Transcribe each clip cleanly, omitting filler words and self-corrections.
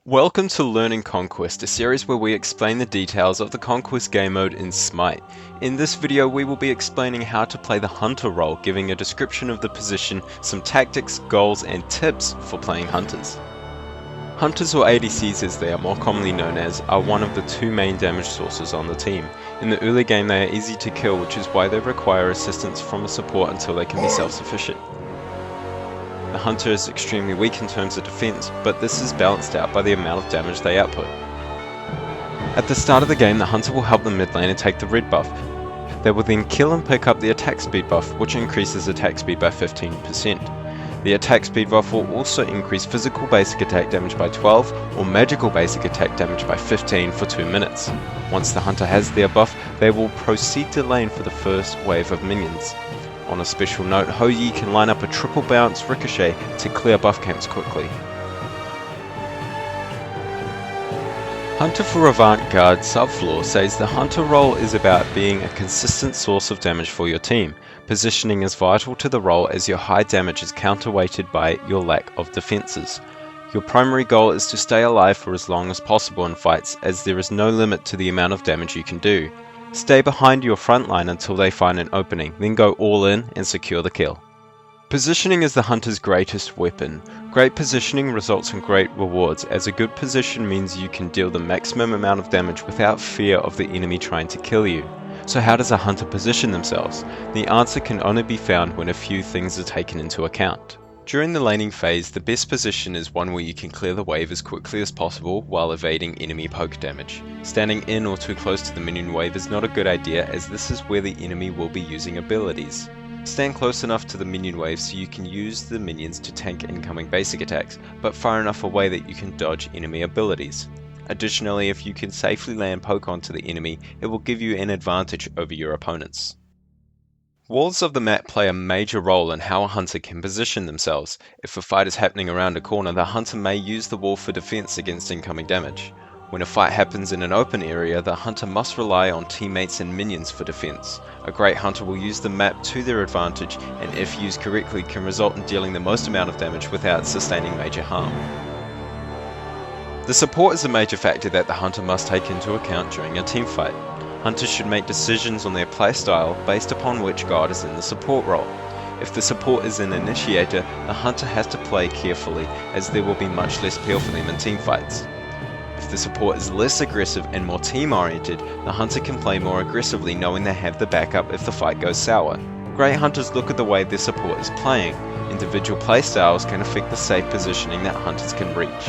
Welcome to Learning Conquest, a series where we explain the details of the Conquest game mode in Smite. In this video we will be explaining how to play the Hunter role, giving a description of the position, some tactics, goals and tips for playing Hunters. Hunters, or ADCs as they are more commonly known as, are one of the two main damage sources on the team. In the early game they are easy to kill, which is why they require assistance from a support until they can be self-sufficient. The Hunter is extremely weak in terms of defense, but this is balanced out by the amount of damage they output. At the start of the game, the Hunter will help the mid lane and take the red buff. They will then kill and pick up the attack speed buff, which increases attack speed by 15%. The attack speed buff will also increase physical basic attack damage by 12 or magical basic attack damage by 15 for 2 minutes. Once the Hunter has their buff, they will proceed to lane for the first wave of minions. On a special note, Hou Yi can line up a triple bounce ricochet to clear buff camps quickly. Hunter for Avant-Garde Subfloor says the Hunter role is about being a consistent source of damage for your team. Positioning is vital to the role as your high damage is counterweighted by your lack of defenses. Your primary goal is to stay alive for as long as possible in fights, as there is no limit to the amount of damage you can do. Stay behind your front line until they find an opening, then go all in and secure the kill. Positioning is the Hunter's greatest weapon. Great positioning results in great rewards, as a good position means you can deal the maximum amount of damage without fear of the enemy trying to kill you. So how does a Hunter position themselves? The answer can only be found when a few things are taken into account. During the laning phase, the best position is one where you can clear the wave as quickly as possible while evading enemy poke damage. Standing in or too close to the minion wave is not a good idea, as this is where the enemy will be using abilities. Stand close enough to the minion wave so you can use the minions to tank incoming basic attacks, but far enough away that you can dodge enemy abilities. Additionally, if you can safely land poke onto the enemy, it will give you an advantage over your opponents. Walls of the map play a major role in how a Hunter can position themselves. If a fight is happening around a corner, the Hunter may use the wall for defense against incoming damage. When a fight happens in an open area, the Hunter must rely on teammates and minions for defense. A great Hunter will use the map to their advantage, and if used correctly can result in dealing the most amount of damage without sustaining major harm. The support is a major factor that the Hunter must take into account during a teamfight. Hunters should make decisions on their playstyle based upon which god is in the support role. If the support is an initiator, the Hunter has to play carefully, as there will be much less peel for them in teamfights. If the support is less aggressive and more team-oriented, the Hunter can play more aggressively, knowing they have the backup if the fight goes sour. Great Hunters look at the way their support is playing. Individual playstyles can affect the safe positioning that Hunters can reach.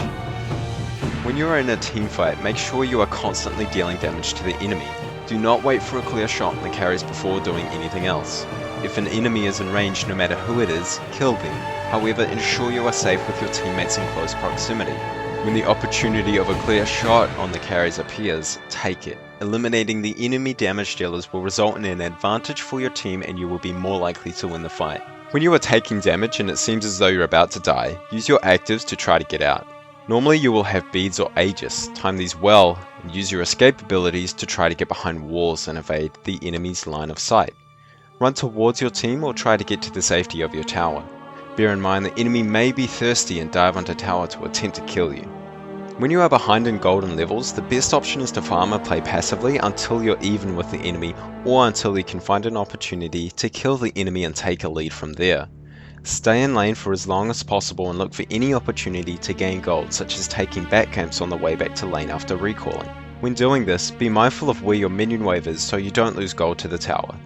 When you are in a teamfight, make sure you are constantly dealing damage to the enemy. Do not wait for a clear shot in the carries before doing anything else. If an enemy is in range, no matter who it is, kill them. However, ensure you are safe with your teammates in close proximity. When the opportunity of a clear shot on the carries appears, take it. Eliminating the enemy damage dealers will result in an advantage for your team, and you will be more likely to win the fight. When you are taking damage and it seems as though you're about to die, use your actives to try to get out. Normally you will have beads or Aegis. Time these well and use your escape abilities to try to get behind walls and evade the enemy's line of sight. Run towards your team or try to get to the safety of your tower. Bear in mind the enemy may be thirsty and dive onto tower to attempt to kill you. When you are behind in golden levels, the best option is to farm or play passively until you're even with the enemy, or until you can find an opportunity to kill the enemy and take a lead from there. Stay in lane for as long as possible and look for any opportunity to gain gold, such as taking back camps on the way back to lane after recalling. When doing this, be mindful of where your minion wave is so you don't lose gold to the tower.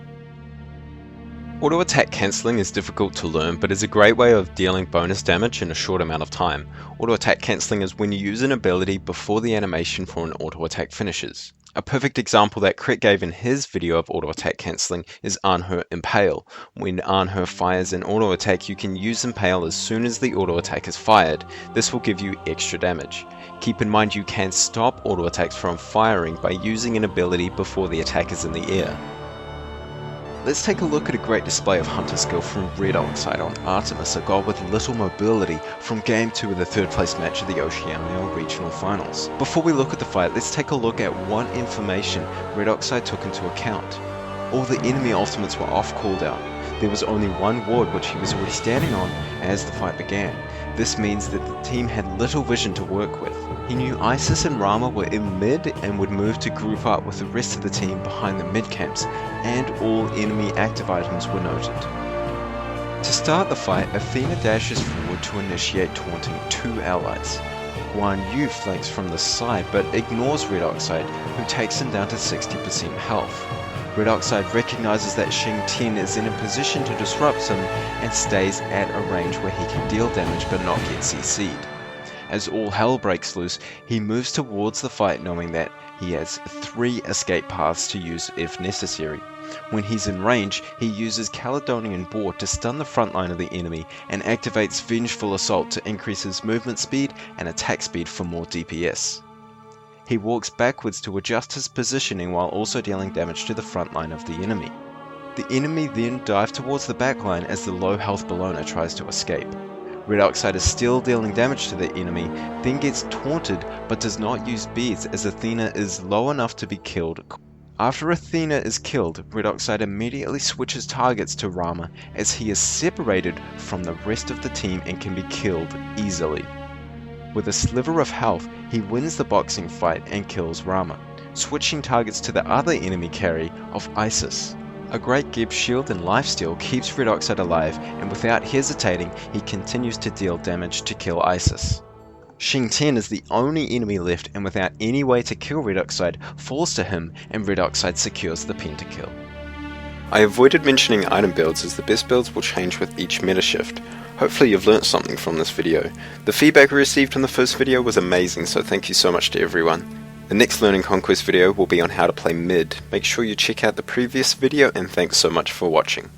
Auto attack cancelling is difficult to learn, but is a great way of dealing bonus damage in a short amount of time. Auto attack cancelling is when you use an ability before the animation for an auto attack finishes. A perfect example that Crit gave in his video of auto attack cancelling is Anhur Impale. When Anhur fires an auto attack, you can use Impale as soon as the auto attack is fired. This will give you extra damage. Keep in mind you can stop auto attacks from firing by using an ability before the attack is in the air. Let's take a look at a great display of Hunter skill from Red Oxide on Artemis, a god with little mobility, from Game 2 of the third place match of the Oceania Regional Finals. Before we look at the fight, let's take a look at what information Red Oxide took into account. All the enemy ultimates were off cooldown. There was only one ward which he was already standing on as the fight began. This means that the team had little vision to work with. He knew Isis and Rama were in mid and would move to group up with the rest of the team behind the mid camps, and all enemy active items were noted. To start the fight, Athena dashes forward to initiate taunting two allies. Guan Yu flanks from the side but ignores Red Oxide, who takes him down to 60% health. Red Oxide recognizes that Xing Tian is in a position to disrupt him and stays at a range where he can deal damage but not get CC'd. As all hell breaks loose, he moves towards the fight knowing that he has 3 escape paths to use if necessary. When he's in range, he uses Caledonian Boar to stun the front line of the enemy and activates Vengeful Assault to increase his movement speed and attack speed for more DPS. He walks backwards to adjust his positioning while also dealing damage to the front line of the enemy. The enemy then dive towards the back line as the low health Bellona tries to escape. Red Oxide is still dealing damage to the enemy, then gets taunted but does not use beads as Athena is low enough to be killed. After Athena is killed, Red Oxide immediately switches targets to Rama as he is separated from the rest of the team and can be killed easily. With a sliver of health, he wins the boxing fight and kills Rama, switching targets to the other enemy carry of Isis. A great Geb shield and lifesteal keeps Red Oxide alive, and without hesitating, he continues to deal damage to kill Isis. Xing Tian is the only enemy left, and without any way to kill Red Oxide, falls to him and Red Oxide secures the pentakill. I avoided mentioning item builds as the best builds will change with each meta shift. Hopefully you've learnt something from this video. The feedback we received on the first video was amazing, so thank you so much to everyone. The next Learning Conquest video will be on how to play mid. Make sure you check out the previous video, and thanks so much for watching.